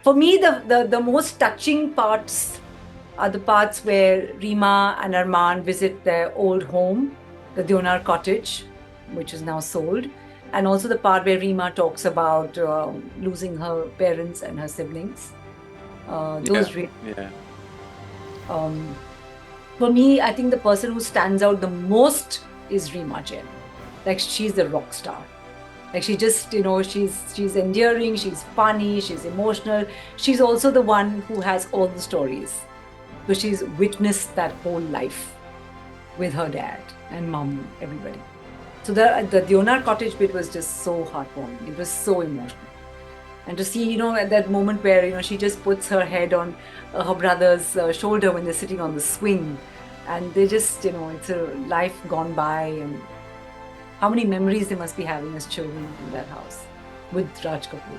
For me, the most touching parts are the parts where Rima and Arman visit their old home, the Deonar Cottage, which is now sold. And also the part where Rima talks about losing her parents and her siblings. Yeah, Those really, yeah. um, for me, I think the person who stands out the most is Rima Jain. Like she's the rock star. Like she just, she's endearing, she's funny, she's emotional. She's also the one who has all the stories. Because she's witnessed that whole life with her dad and mom, everybody. So the Deonar cottage bit was just so heartwarming. It was so emotional. And to see, at that moment where, she just puts her head on her brother's shoulder when they're sitting on the swing. And they just, it's a life gone by. And how many memories they must be having as children in that house with Raj Kapoor.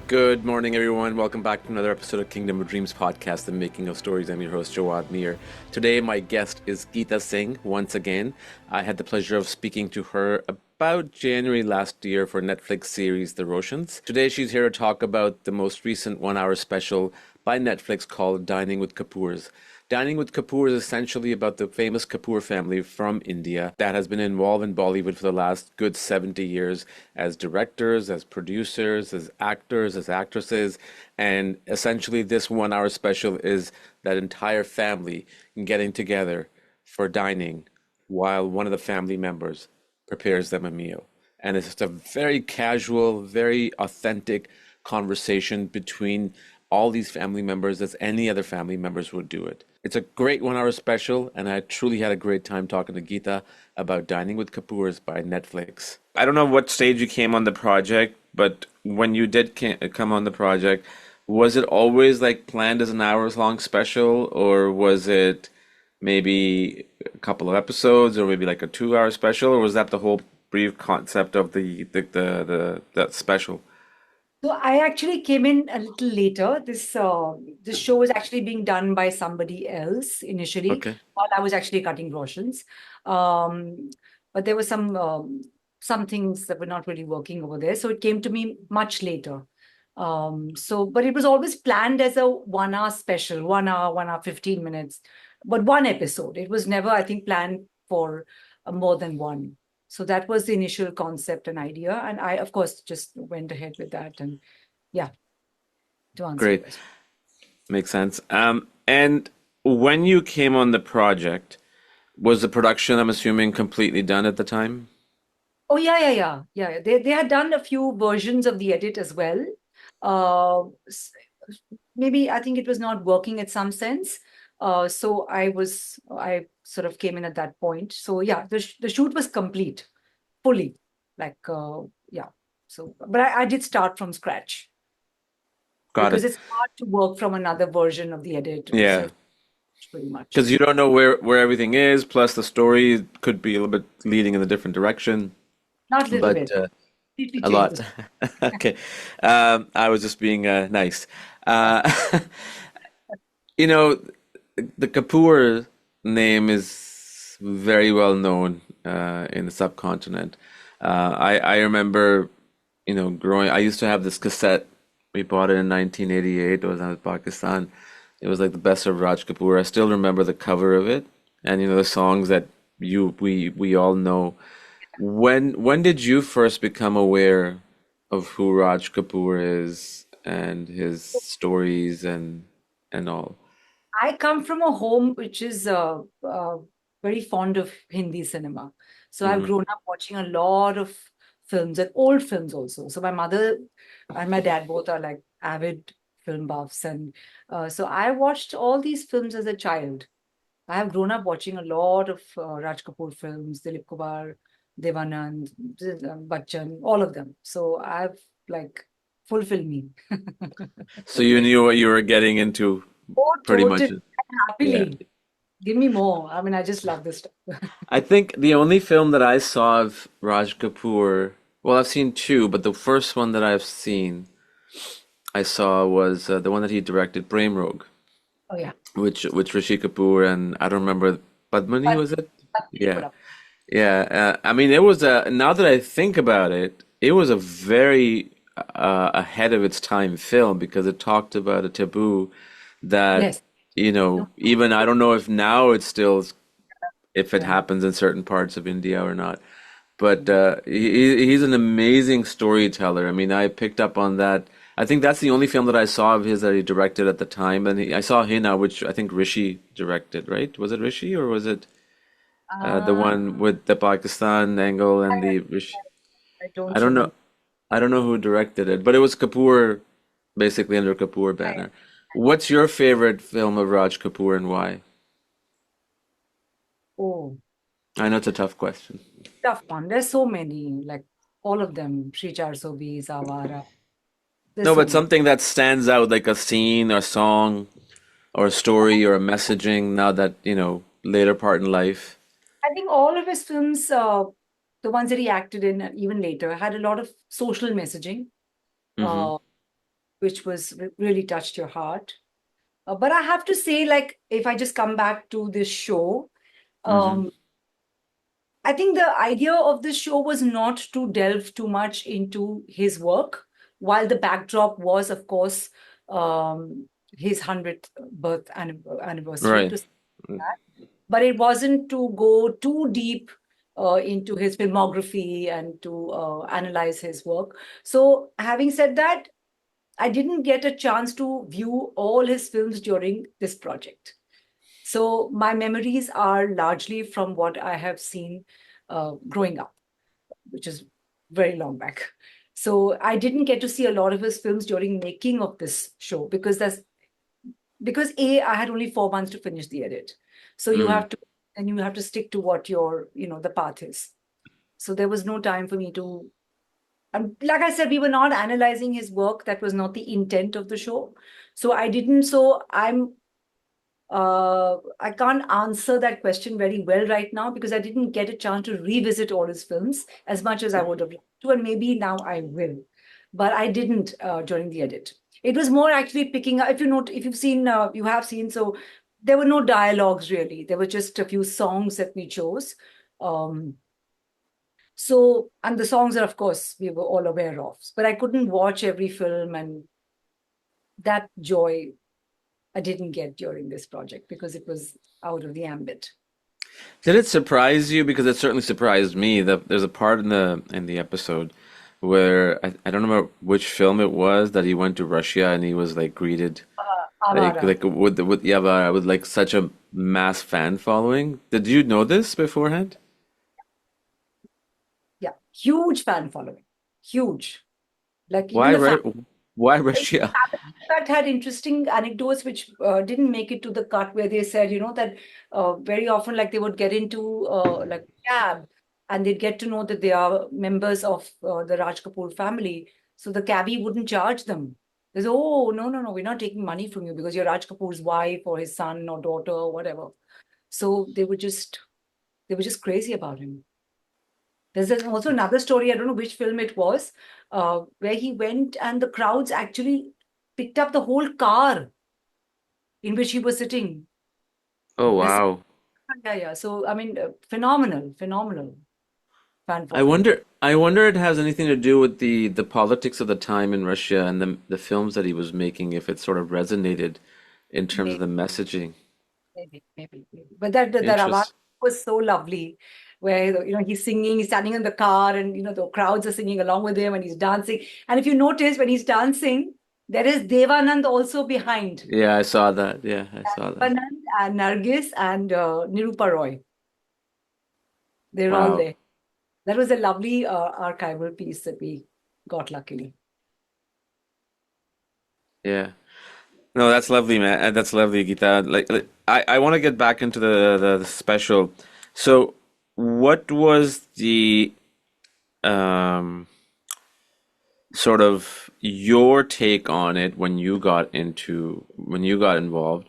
Good morning, everyone. Welcome back to another episode of Kingdom of Dreams podcast, The Making of Stories. I'm your host, Jawad Mir. Today, my guest is Geeta Singh once again. I had the pleasure of speaking to her about January last year for Netflix series The Roshans. Today, she's here to talk about the most recent one-hour special by Netflix called Dining with Kapoors. Dining with Kapoor is essentially about the famous Kapoor family from India that has been involved in Bollywood for the last good 70 years as directors, as producers, as actors, as actresses. And essentially, this one-hour special is that entire family getting together for dining while one of the family members prepares them a meal. And it's just a very casual, very authentic conversation between all these family members as any other family members would do it. It's a great one-hour special, and I truly had a great time talking to Geeta about Dining with Kapoors by Netflix. I don't know what stage you came on the project, but when you did come on the project, was it always like planned as an hours long special, or was it maybe a couple of episodes, or maybe like a 2 hour special, or was that the whole brief concept of the special? So I actually came in a little later. This show was actually being done by somebody else initially, Okay. while I was actually cutting Roshans. Um, but there were some things that were not really working over there, so it came to me much later. But it was always planned as a 1 hour special, 1 hour, 1 hour, 15 minutes, but one episode. It was never, I think, planned for more than one. So that was the initial concept and idea. And I, of course, just went ahead with that. And yeah, to answer your Great. question. Makes sense. And when you came on the project, was the production, I'm assuming, completely done at the time? Oh, yeah, yeah, yeah. Yeah, yeah. They had done a few versions of the edit as well. Uh, s- Maybe I think it was not working at some sense. I sort of came in at that point. So yeah, the shoot was complete, fully. Like, yeah. So, but I did start from scratch Got because it. it's hard to work from another version of the edit. So Yeah. pretty much. Because you don't know where everything is, plus the story could be a little bit leading in a different direction, Not little but bit. Completely a changed lot. this. Okay. I was just being nice. Uh, you know, the Kapoor name is very well known in the subcontinent. I remember, growing. I used to have this cassette. We bought it in 1988. It was out of Pakistan. It was like the best of Raj Kapoor. I still remember the cover of it, and the songs that we all know. When did you first become aware of who Raj Kapoor is and his stories and all? I come from a home which is very fond of Hindi cinema. So I've Hmm. grown up watching a lot of films and old films also. So my mother and my dad both are like avid film buffs. And so I watched all these films as a child. I have grown up watching a lot of Raj Kapoor films, Dilip Kumar, Devanand, Bachchan, all of them. So I've like fulfilled me. So you knew what you were getting into Oh, pretty much. totally. Yeah. Happily. Give me more. I mean, I just love this stuff. I think the only film that I saw of Raj Kapoor, well, I've seen two, but the first one that I saw was the one that he directed, Brain Rogue, Oh, yeah. which Rishi Kapoor and I don't remember Padmani, But was it? they Yeah. put up. Yeah, I mean, it was a, now that I think about it, it was a very ahead of its time film because it talked about a taboo that, Yes. No, even I don't know if now it's still, if it yeah. happens in certain parts of India or not. But he's an amazing storyteller. I mean, I picked up on that. I think that's the only film that I saw of his that he directed at the time. And I saw Hina, which I think Rishi directed, right? Was it Rishi or was it the Uh, one with the Pakistan angle and the Rishi? I I don't don't know. remember. I don't know who directed it, but it was Kapoor, basically under Kapoor banner. What's your favorite film of Raj Kapoor and why? Oh, I know it's a tough question. tough one. There's so many, like all of them. Sri Char Sobi, Zavara. There's No, so but many. something that stands out, like a scene or song or a story or a messaging now that, later part in life. I think all of his films, the ones that he acted in, and even later, had a lot of social messaging, Hmm. uh, which was really touched your heart. But I have to say, like, if I just come back to this show, Hmm. um, I think the idea of this show was not to delve too much into his work, while the backdrop was, of course, his 100th birth anniversary Right. to that. But it wasn't to go too deep into his filmography and to analyze his work. So, having said that, I didn't get a chance to view all his films during this project. So my memories are largely from what I have seen growing up, which is very long back. So I didn't get to see a lot of his films during making of this show because I had only 4 months to finish the edit. So Mm. you have to stick to what your the path is. So there was no time for me to. And like I said, we were not analyzing his work. That was not the intent of the show. So I didn't. So I can't answer that question very well right now because I didn't get a chance to revisit all his films as much as I would have liked to, and maybe now I will. But I didn't during the edit. It was more actually picking up. If you've seen, you have seen. So there were no dialogues really. There were just a few songs that we chose. Um, and the songs are, of course, we were all aware of. But I couldn't watch every film, and that joy I didn't get during this project because it was out of the ambit. Did it surprise you? Because it certainly surprised me that there's a part in the episode where I don't remember which film it was that he went to Russia and he was like greeted Avara. with Yava with like such a mass fan following. Did you know this beforehand? Yeah, huge fan following. Huge. Like even Why the family. why In Russia? fact, had interesting anecdotes which didn't make it to the cut where they said, that very often, like they would get into like cab and they'd get to know that they are members of the Raj Kapoor family. So the cabbie wouldn't charge them. They say, oh, no, no, no, we're not taking money from you because you're Raj Kapoor's wife or his son or daughter or whatever. So they were just crazy about him. There's also another story, I don't know which film it was, where he went and the crowds actually picked up the whole car in which he was sitting. Oh There's, wow. yeah, yeah. So, I mean, phenomenal fan I following. wonder I wonder it has anything to do with the politics of the time in Russia and the films that he was making, if it sort of resonated in terms of Maybe, the messaging. maybe. But that award Interest. was so lovely, where he's singing, he's standing in the car, and the crowds are singing along with him, and he's dancing. And if you notice, when he's dancing, there is Devanand also behind. Yeah, I saw that. Yeah, I saw that. Devanand and Nargis and Nirupa Roy. They're all Wow. there. That was a lovely archival piece that we got luckily. Yeah. No, that's lovely, man. That's lovely, Geeta. I want to get back into the special. So, what was the um sort of your take on it when you got involved?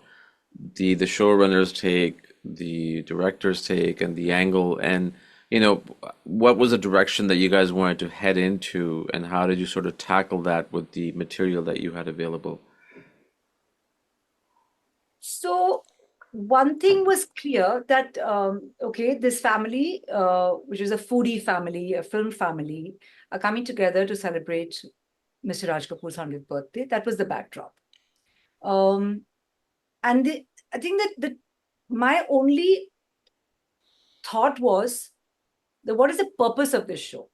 The showrunners take, the directors take, and the angle, and what was the direction that you guys wanted to head into, and how did you sort of tackle that with the material that you had available? So one thing was clear that okay, this family, which is a foodie family, a film family, are coming together to celebrate Mr. Raj Kapoor's 100th birthday. That was the backdrop. Um, and I think that my only thought was that what is the purpose of this show?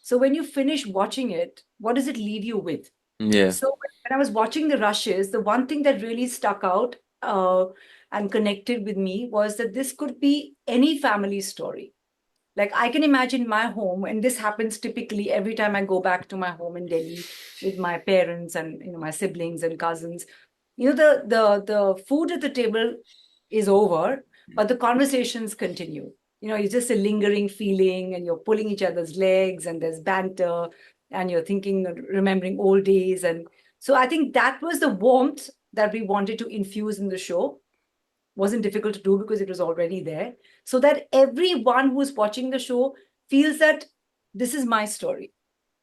So when you finish watching it, what does it leave you with? Yeah. So when I was watching the rushes, the one thing that really stuck out and connected with me was that this could be any family story. Like I can imagine my home, and this happens typically every time I go back to my home in Delhi with my parents and my siblings and cousins. The food at the table is over, but the conversations continue. It's just a lingering feeling, and you're pulling each other's legs, and there's banter, and you're thinking, remembering old days. And so I think that was the warmth that we wanted to infuse in the show. Wasn't difficult to do because it was already there, so that everyone who's watching the show feels that this is my story.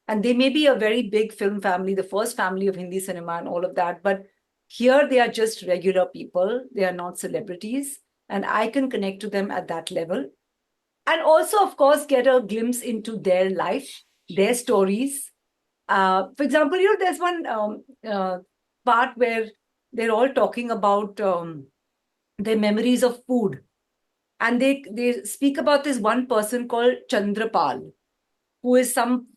And they may be a very big film family, the first family of Hindi cinema and all of that, but here they are just regular people. They are not celebrities, and I can connect to them at that level, and also of course get a glimpse into their life, their stories. For example, there's one part where they're all talking about their memories of food, and they speak about this one person called Chandrapal, who is some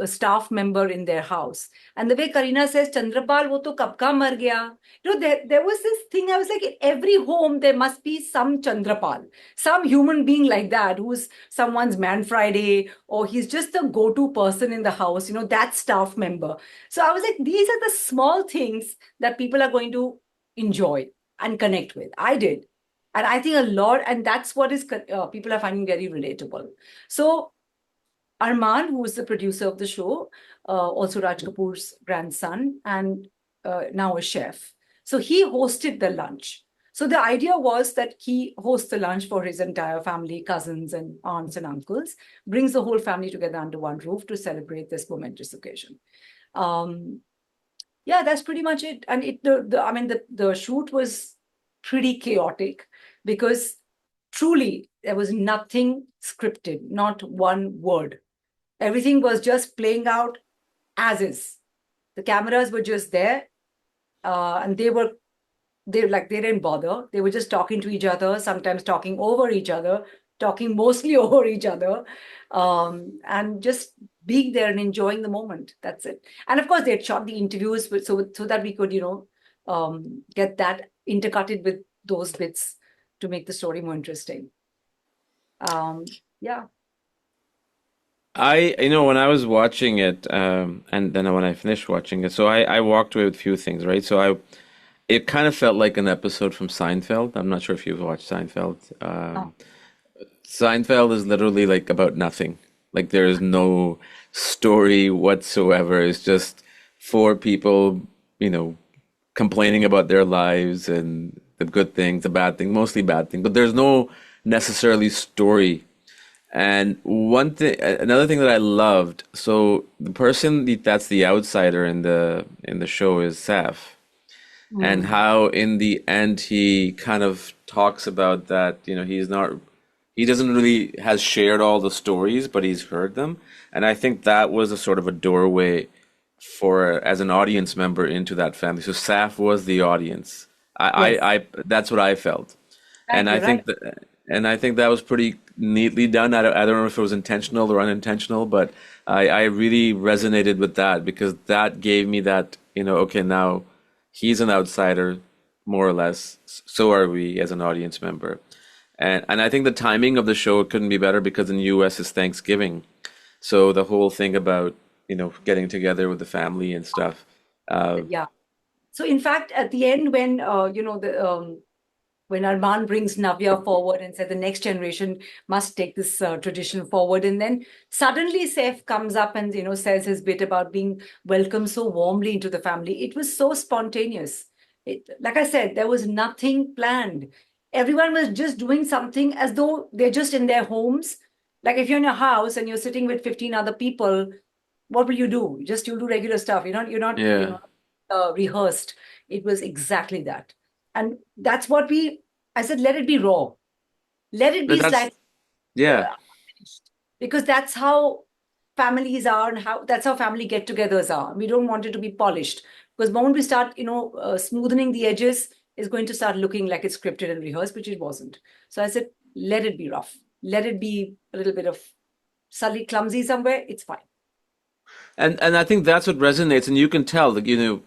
staff member in their house. And the way Karina says, Chandrapal, wo to kab ka mar gaya. There was this thing. I was like, in every home there must be some Chandrapal, some human being like that, who's someone's Man Friday, or he's just the go-to person in the house. That staff member. So I was like, these are the small things that people are going to enjoy and connect with. I did. And I think a lot, and that's what is people are finding very relatable. So Arman, who is the producer of the show, also Raj Kapoor's grandson, and now a chef. So he hosted the lunch. So the idea was that he hosts the lunch for his entire family, cousins and aunts and uncles, brings the whole family together under one roof to celebrate this momentous occasion. Um, yeah, that's pretty much it. And I mean, the shoot was pretty chaotic because truly there was nothing scripted, not one word. Everything was just playing out as is. The cameras were just there, and they didn't bother. They were just talking to each other, sometimes talking over each other, talking mostly over each other, and just being there and enjoying the moment. That's it. And of course, they had shot the interviews so that we could, get that intercutted with those bits to make the story more interesting. Yeah. When I was watching it, and then when I finished watching it, so I walked away with a few things, right? It kind of felt like an episode from Seinfeld. I'm not sure if you've watched Seinfeld. Oh, Seinfeld is literally like about nothing. Like there is no story whatsoever. It's just four people, you know, complaining about their lives and the good things, the bad things, mostly bad things. But there's no necessarily story. And another thing that I loved, so the person that's the outsider in the show is Saf, and mm, how in the end he kind of talks about that, he doesn't really has shared all the stories, but he's heard them. And I think that was a sort of a doorway for as an audience member into that family. So Saf was the audience. yes, I that's what I felt. right. And I You're right. think that was pretty neatly done. I don't know if it was intentional or unintentional, but I really resonated with that because that gave me that, okay, now he's an outsider, more or less. So are we as an audience member. And I think the timing of the show couldn't be better because in the US it's Thanksgiving. So the whole thing about, getting together with the family and stuff. Yeah. So in fact, at the end, when when Arman brings Navya forward and said the next generation must take this tradition forward, and then suddenly Saif comes up and says his bit about being welcomed so warmly into the family. It was so spontaneous. Like I said, there was nothing planned. Everyone was just doing something as though they're just in their homes. Like if you're in a house and you're sitting with 15 other people, what will you do? Just you'll do regular stuff. Yeah. Rehearsed. It was exactly that. And that's what we I said, let it be raw. Let it But be that's slightly yeah, unfinished. Because that's how families are and how that's how family get-togethers are. We don't want it to be polished. Because the moment we start, smoothing the edges, it's going to start looking like it's scripted and rehearsed, which it wasn't. So I said, let it be rough. Let it be a little bit of sully, clumsy somewhere. It's fine. and I think that's what resonates, and you can tell that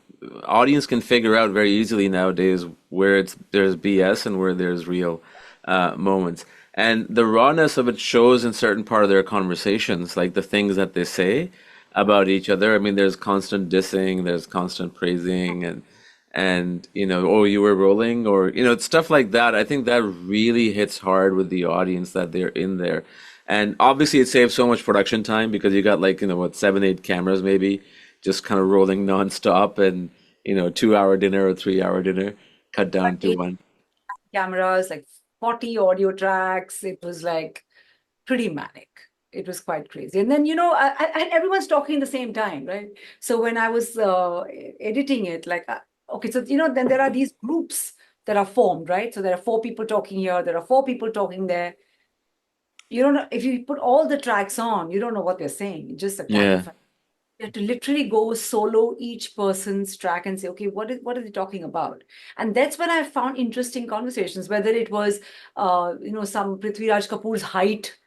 audience can figure out very easily nowadays where there's BS and where there's real moments, and the rawness of it shows in certain part of their conversations, like the things that they say about each other. I mean, there's constant dissing, there's constant praising, and oh, you were rolling, or it's stuff like that. I think that really hits hard with the audience that they're in there. And obviously it saves so much production time because you got like what, 7 8 cameras maybe just kind of rolling nonstop, and 2 hour dinner or 3 hour dinner cut But down to eight one. cameras, like 40 audio tracks, it was like pretty manic. It was quite crazy. And then, and everyone's talking at the same time, right? So when I was editing it, like, okay, so, then there are these groups that are formed, right? So there are four people talking here, there are four people talking there. You don't know, if you put all the tracks on, you don't know what they're saying. It's just a Yeah, cacophony. You have to literally go solo each person's track and say, okay, what are they talking about? And that's when I found interesting conversations, whether it was some Prithviraj Kapoor's height.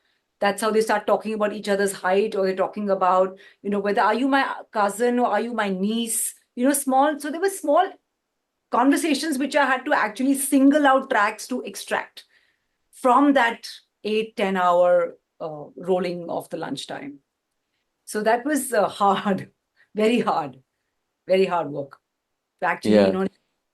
That's how they start talking about each other's height, or they're talking about, whether are you my cousin or are you my niece? Small. So there were small conversations which I had to actually single out tracks to extract from that 8-10 hour rolling of the lunchtime. So that was hard, very hard, very hard work to actually, yeah,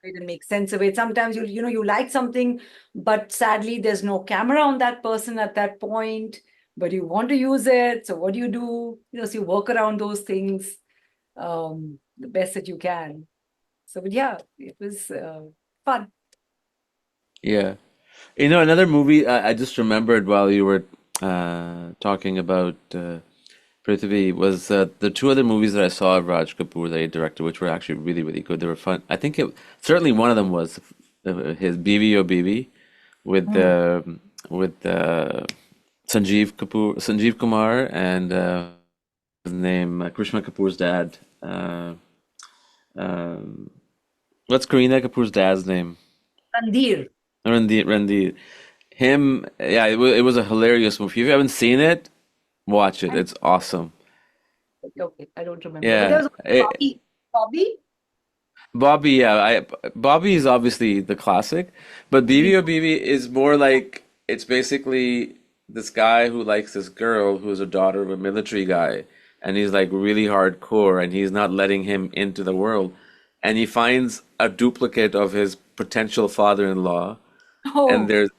and make sense of it. Sometimes you like something, but sadly there's no camera on that person at that point, but you want to use it. So what do? So you work around those things the best that you can. So, but yeah, it was fun. yeah. Another movie I just remembered while you were talking about Prithvi was the two other movies that I saw of Raj Kapoor that he directed, which were actually really, really good. They were fun. I think certainly one of them was his BB or BB with Hmm. Sanjeev Kumar, and his name Krishna Kapoor's dad. Um, what's Kareena Kapoor's dad's name? Randir. Ranveer. Him, yeah, it was a hilarious movie. If you haven't seen it, watch it. I, It's awesome. okay, I don't remember, but there Yeah, was Bobby. Bobby. Bobby, yeah, Bobby is obviously the classic, but BB. BB or BB is more like it's basically this guy who likes this girl who's a daughter of a military guy, and he's like really hardcore, and he's not letting him into the world, and he finds a duplicate of his potential father-in-law, and Oh. there's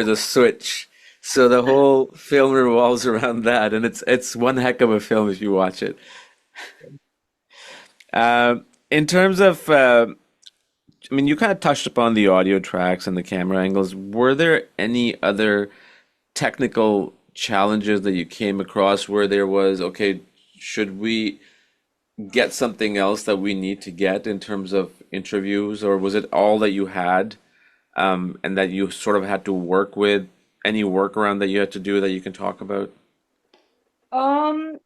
a switch. So the whole film revolves around that, and it's one heck of a film if you watch it. In terms of I mean, you kind of touched upon the audio tracks and the camera angles. Were there any other technical challenges that you came across where there was, okay, should we get something else that we need to get in terms of interviews, or was it all that you had, and that you sort of had to work with? Any workaround that you had to do that you can talk about? Um,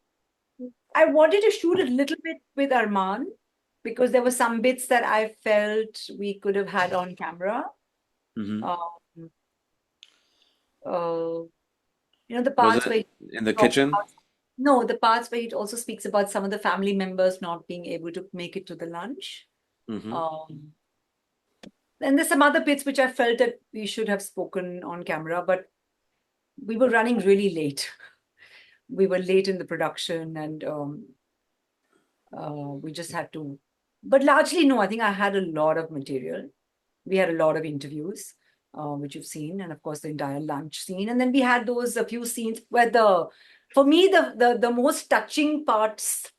I wanted to shoot a little bit with Arman because there were some bits that I felt we could have had on camera. Hmm. Um, uh, the Was parts it where he in the talks kitchen? about, no, the parts where he also speaks about some of the family members not being able to make it to the lunch. Hmm. Um, and there's some other bits which I felt that we should have spoken on camera, but we were running really late. We were late in the production, and we just had to. But largely, no, I think I had a lot of material. We had a lot of interviews, which you've seen, and of course the entire lunch scene. And then we had those a few scenes where for me, the most touching parts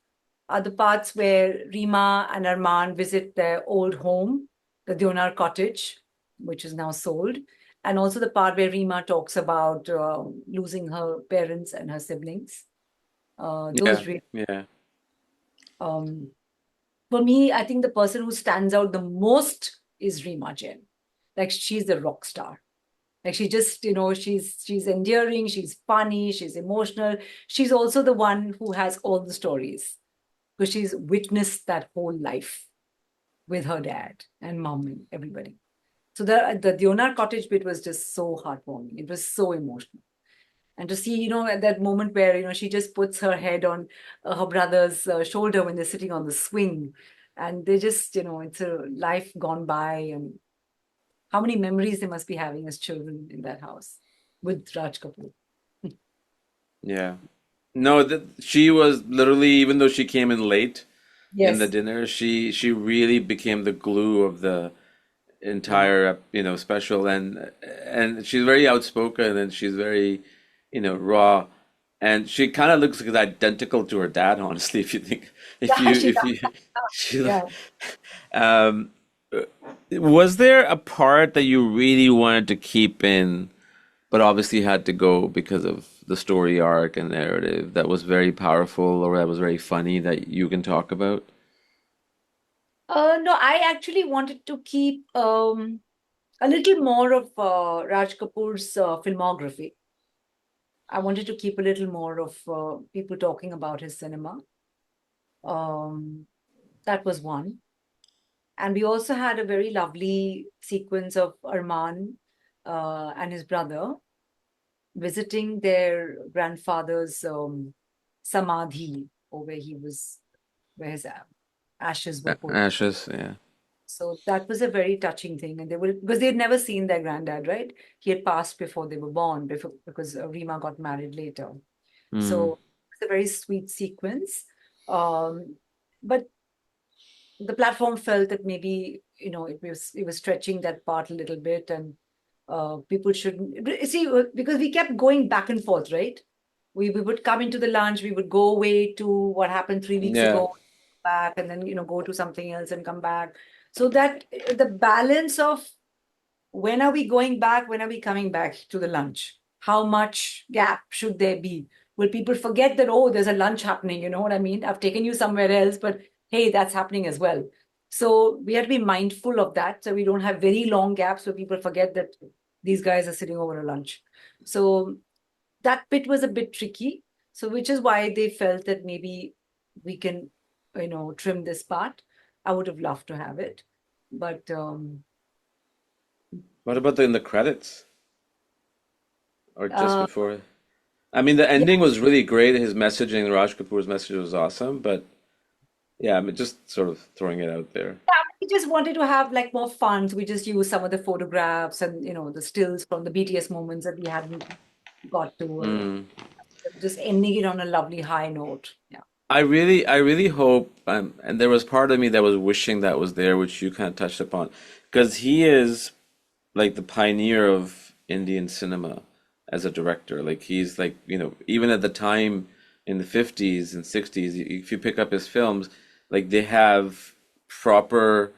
are the parts where Rima and Arman visit their old home, the Deonar cottage, which is now sold. And also the part where Rima talks about losing her parents and her siblings. Yeah, Those really, yeah. um, for me, I think the person who stands out the most is Rima Jain. Like she's a rock star. Like she just, she's endearing, she's funny, she's emotional. She's also the one who has all the stories because she's witnessed that whole life with her dad and mom and everybody. So the Deonar cottage bit was just so heartwarming. It was so emotional. And to see, at that moment where, she just puts her head on her brother's shoulder when they're sitting on the swing. And they just, it's a life gone by. And how many memories they must be having as children in that house with Raj Kapoor. Yeah. No, she was literally, even though she came in late in the Yes. dinner, she really became the glue of the entire special, and she's very outspoken, and she's very raw, and she kind of looks like identical to her dad, honestly, if you think Yeah, she if you does. she Yeah. um was there a part that you really wanted to keep in but obviously had to go because of the story arc and narrative that was very powerful or that was very funny that you can talk about? No, I actually wanted to keep a little more of Raj Kapoor's filmography. I wanted to keep a little more of people talking about his cinema. Um, that was one. And we also had a very lovely sequence of Arman and his brother visiting their grandfather's samadhi, or where his ashes were put. Ashes, yeah. So that was a very touching thing. And they were, because they'd never seen their granddad, right? He had passed before they were born, because Rima got married later. Mm. So it's a very sweet sequence. Um, but the platform felt that maybe, it was stretching that part a little bit, and people shouldn't see, because we kept going back and forth, right? We would come into the lunch, we would go away to what happened 3 weeks Yeah. ago, back, and then go to something else and come back. So that the balance of when are we going back, when are we coming back to the lunch, how much gap should there be? Will people forget that, oh, there's a lunch happening, you know what I mean? I've taken you somewhere else, but hey, that's happening as well. So we have to be mindful of that, so we don't have very long gaps where people forget that these guys are sitting over a lunch. So that bit was a bit tricky. So which is why they felt that maybe we can, trim this part. I would have loved to have it, but What about in the credits or just uh, before? I mean, the yeah, ending was really great. His messaging, Raj Kapoor's message was awesome, but yeah, I mean, just sort of throwing it out there. we just wanted to have like more fun. So we just used some of the photographs and the stills from the BTS moments that we hadn't got to, and Mm. just ending it on a lovely high note. Yeah. I really hope, and there was part of me that was wishing that was there, which you kind of touched upon, because he is like the pioneer of Indian cinema as a director. Like he's like, even at the time in the 50s and 60s, if you pick up his films, like they have proper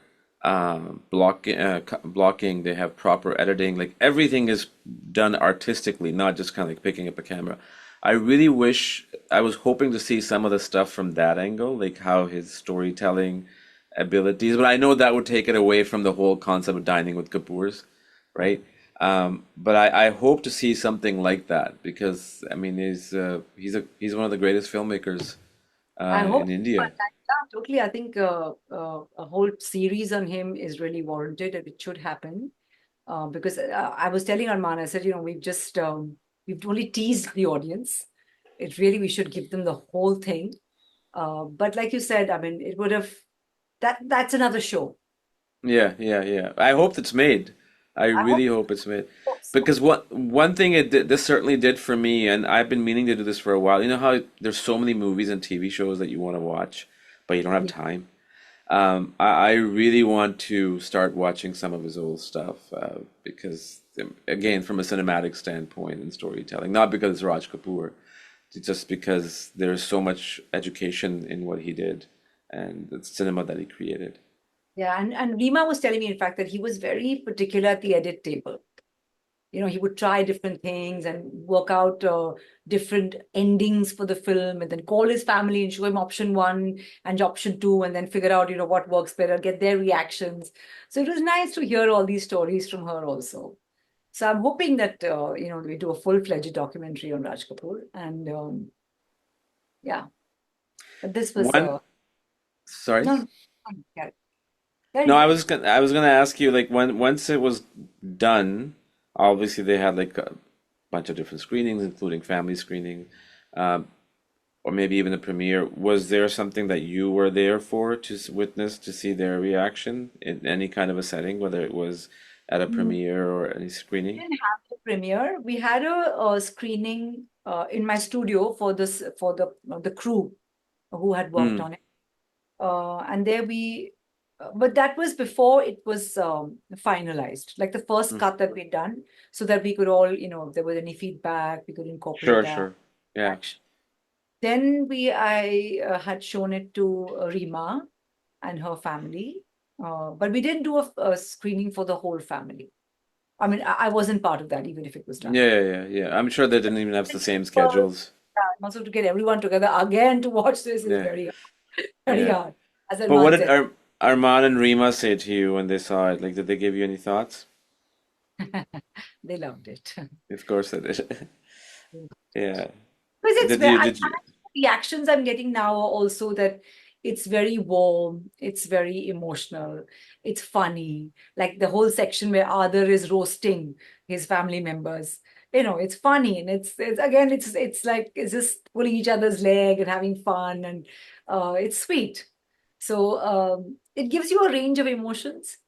blocking, they have proper editing, like everything is done artistically, not just kind of like picking up a camera. I really wish I was hoping to see some of the stuff from that angle, like how his storytelling abilities, but I know that would take it away from the whole concept of dining with Kapoors, right? But I hope to see something like that because I mean he's one of the greatest filmmakers I hope, in but India. yeah, totally. I think a whole series on him is really warranted, and it should happen. Because I was telling Arman, I said, we've only teased the audience. It really, we should give them the whole thing. But like you said, I mean, it would have that's another show. Yeah, yeah, yeah. I hope it's made. I I hope really hope it's made so. because one thing this certainly did for me, and I've been meaning to do this for a while. You know how there's so many movies and TV shows that you want to watch, but you don't have Yeah. time. I really want to start watching some of his old stuff because, again, from a cinematic standpoint and storytelling, not because it's Raj Kapoor, just because there's so much education in what he did and the cinema that he created. Yeah, and Rima was telling me, in fact, that he was very particular at the edit table. He would try different things and work out different endings for the film, and then call his family and show him option one and option two, and then figure out, what works better, get their reactions. So it was nice to hear all these stories from her also. So I'm hoping that we do a full-fledged documentary on Raj Kapoor, and yeah, but this was One, sorry. no, no, carry, carry No, on. I was gonna ask you like when once it was done, obviously they had like a bunch of different screenings, including family screening, um, or maybe even the premiere. Was there something that you were there for to witness to see their reaction in any kind of a setting, whether it was at a Mm, premiere or any We screening? didn't have the premiere. We had a screening in my studio for this for the crew who had worked Hmm. on it, and there we. But that was before it was finalized, like the first Hmm. cut that we'd done, so that we could all, if there was any feedback, we could incorporate Sure, that. sure. Yeah. Then I had shown it to Rima and her family, but we didn't do a screening for the whole family. I mean, I wasn't part of that, even if it was done. Yeah. I'm sure they didn't even have the same Well, schedules. yeah, and also to get everyone together again to watch this is Yeah, very yeah. hard. As But what Arman did said, Arman and Rima say to you when they saw it? Like, did they give you any thoughts? they loved it. Of course they did. Yeah. Because it's Did very, you did you reactions I'm getting now are also that it's very warm, it's very emotional, it's funny. Like the whole section where Adar is roasting his family members. It's funny, and it's again, it's like it's just pulling each other's leg and having fun, and it's sweet. So it gives you a range of emotions,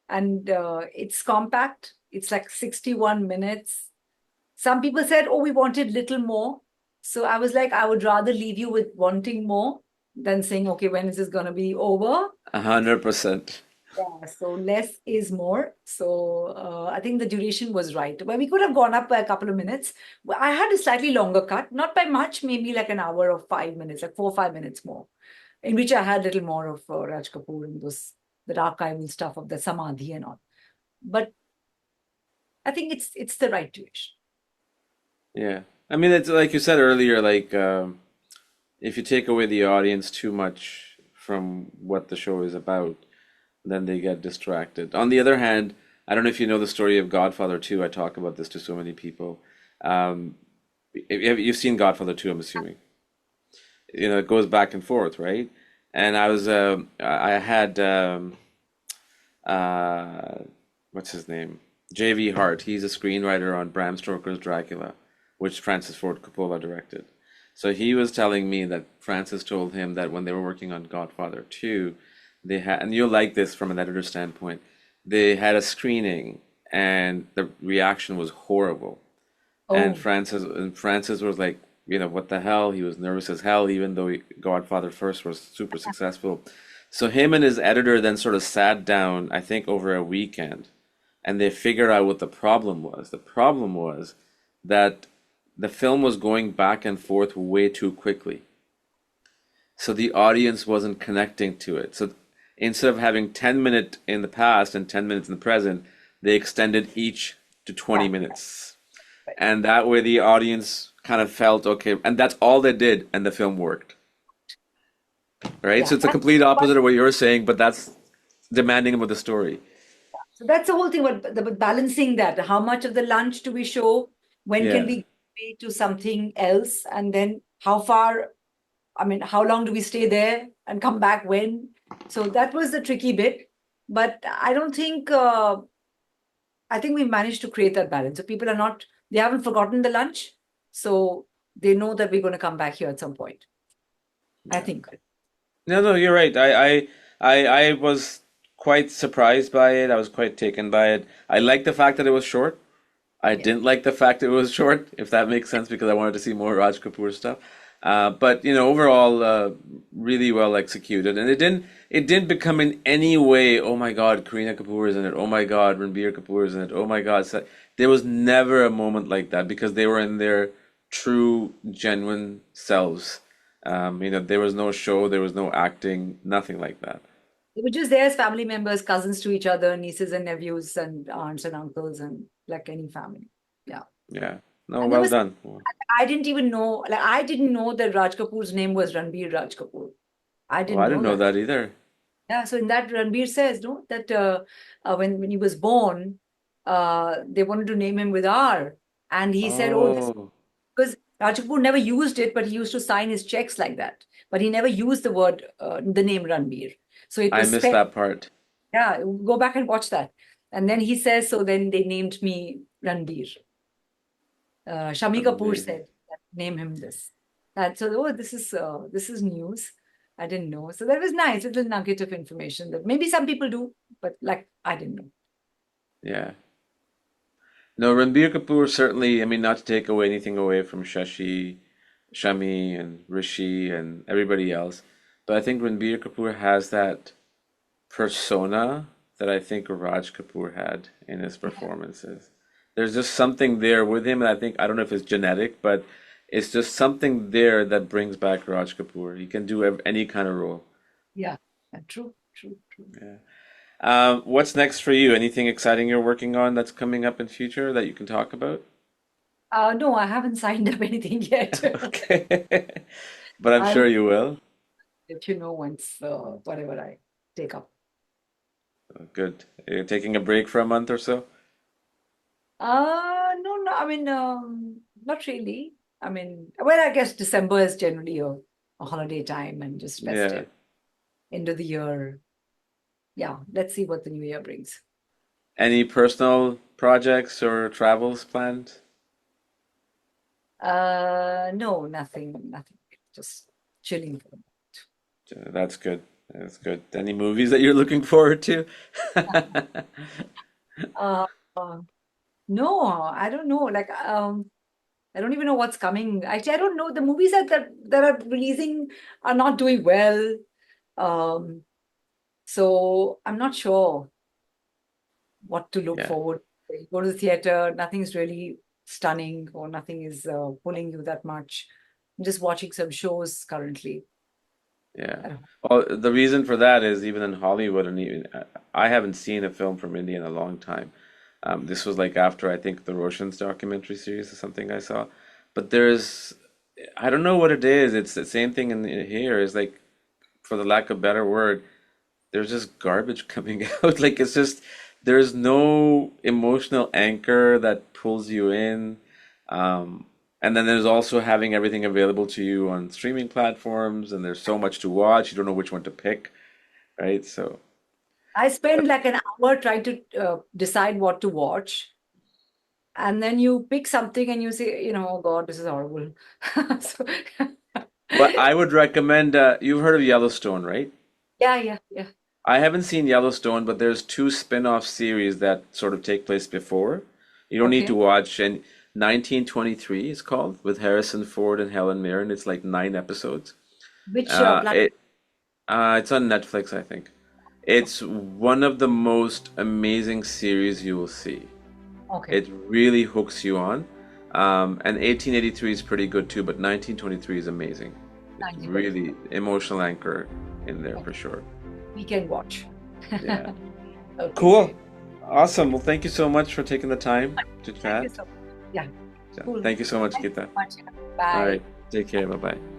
and it's compact. It's like 61 minutes. Some people said, oh, we wanted little more. So I was like, I would rather leave you with wanting more than saying, okay, when is this going to be over? 100%? Yeah, so less is more. So I think the duration was right. But we could have gone up by a couple of minutes. Well, I had a slightly longer cut, not by much, maybe like an hour or 5 minutes, like 4 or 5 minutes more, in which I had a little more of Raj Kapoor and those that archival stuff of the Samadhi and all. But I think it's the right duration. Yeah. I mean, it's like you said earlier, like if you take away the audience too much from what the show is about, then they get distracted. On the other hand, I don't know if you know the story of Godfather 2. I talk about this to so many people. Um, you've seen Godfather 2, I'm assuming. It goes back and forth, right? And I had uh, what's his name? J.V. Hart. He's a screenwriter on Bram Stoker's Dracula, which Francis Ford Coppola directed. So he was telling me that Francis told him that when they were working on Godfather 2, they had, and you'll like this from an editor standpoint, they had a screening and the reaction was horrible. And Oh, Francis was like, what the hell? He was nervous as hell, even though Godfather First was super successful. So him and his editor then sort of sat down, I think, over a weekend, and they figured out what the problem was. The problem was that the film was going back and forth way too quickly. So the audience wasn't connecting to it. So instead of having 10 minutes in the past and 10 minutes in the present, they extended each to 20 yeah. minutes. And that way the audience kind of felt okay. And that's all they did, and the film worked. Right? So Yeah, it's a complete but opposite of what you're saying, but that's demanding about the story. so that's the whole thing about balancing that. How much of the lunch do we show? When can Yeah. we go to something else? And then how far, I mean, how long do we stay there and come back when? So that was the tricky bit. But I think we managed to create that balance. So people are not, they haven't forgotten the lunch. So they know that we're going to come back here at some point. I Yeah. think. No, you're right. I was quite surprised by it. I was quite taken by it. I liked the fact that it was short. I Yeah. didn't like the fact it was short, if that makes sense, because I wanted to see more Raj Kapoor stuff. But overall, really well executed, and it didn't become in any way, oh my God, Kareena Kapoor is in it. Oh my God, Ranbir Kapoor is in it. Oh my God, there was never a moment like that because they were in their true, genuine selves. There was no show, there was no acting, nothing like that. They were just there as family members, cousins to each other, nieces and nephews, and aunts and uncles, and like any family. Yeah. Yeah. No, And there well was, done. I didn't even know, like, I didn't know that Raj Kapoor's name was Ranbir Raj Kapoor. I Oh, didn't I didn't know know that. that either. Yeah. So in that, Ranbir says, no, that when he was born, they wanted to name him with R. And he said, oh, this, Oh, because Raj Kapoor never used it, but he used to sign his checks like that. But he never used the name Ranbir. So it I was missed spelled. that part. Yeah, go back and watch that. And then he says, so then they named me Ranbir. Shami Kapoor Amazing. said, name him this. And so, oh, this is news. I didn't know. So that was nice, a little nugget of information that maybe some people do, but like I didn't know. Yeah. No, Ranbir Kapoor certainly, I mean, not to take away anything away from Shami and Rishi and everybody else, but I think Ranbir Kapoor has that persona that I think Raj Kapoor had in his performances. There's just something there with him, and I don't know if it's genetic, but it's just something there that brings back Raj Kapoor. He can do any kind of role. Yeah, true, true, true. Yeah. What's next for you? Anything exciting you're working on that's coming up in future that you can talk about? No, I haven't signed up anything yet. Okay. But I'm I'll sure you will. let you know once whatever I take up. Good. You're taking a break for a month or so? No, no, I mean, not really. I mean, well, I guess December is generally a holiday time and just Yeah. festive. End of the year. Yeah, let's see what the new year brings. Any personal projects or travels planned? No, nothing, nothing. Just chilling for That's good. That's good. Any movies that you're looking forward to? uh, uh, no, I don't know. Like, I don't even know what's coming. Actually, I don't know. The movies that are releasing are not doing well. Um, so I'm not sure what to look Yeah. forward to. You go to the theater, nothing's really stunning or nothing is pulling you that much. I'm just watching some shows currently Yeah. at home. Well, the reason for that is even in Hollywood, and even I haven't seen a film from India in a long time. This was like after I think the Roshans documentary series or something I saw. But I don't know what it is. It's the same thing in here. Is like, for the lack of better word, there's just garbage coming out. Like it's just there's no emotional anchor that pulls you in. Um, and then there's also having everything available to you on streaming platforms, and there's so much to watch, you don't know which one to pick, right? So, I spend like an hour trying to decide what to watch. And then you pick something and you say, oh God, this is horrible. So, well, I would recommend, you've heard of Yellowstone, right? yeah, yeah, yeah. I haven't seen Yellowstone, but there's two spin-off series that sort of take place before. You don't need to Okay. watch. And 1923 is called, with Harrison Ford and Helen Mirren. It's like 9 episodes. Which Uh, platform? it it's on Netflix, I think. It's one of the most amazing series you will see. Okay. It really hooks you on. And 1883 is pretty good too, but 1923 is amazing. It's 1923. really emotional anchor in there Okay. for sure. Weekend watch. Yeah. Okay. Cool. Awesome. Well, thank you so much for taking the time to Thank you chat. so much. Yeah, Yeah. cool. Thank you so much, Thanks Geeta. so much. All Bye. right. Take care. Bye bye.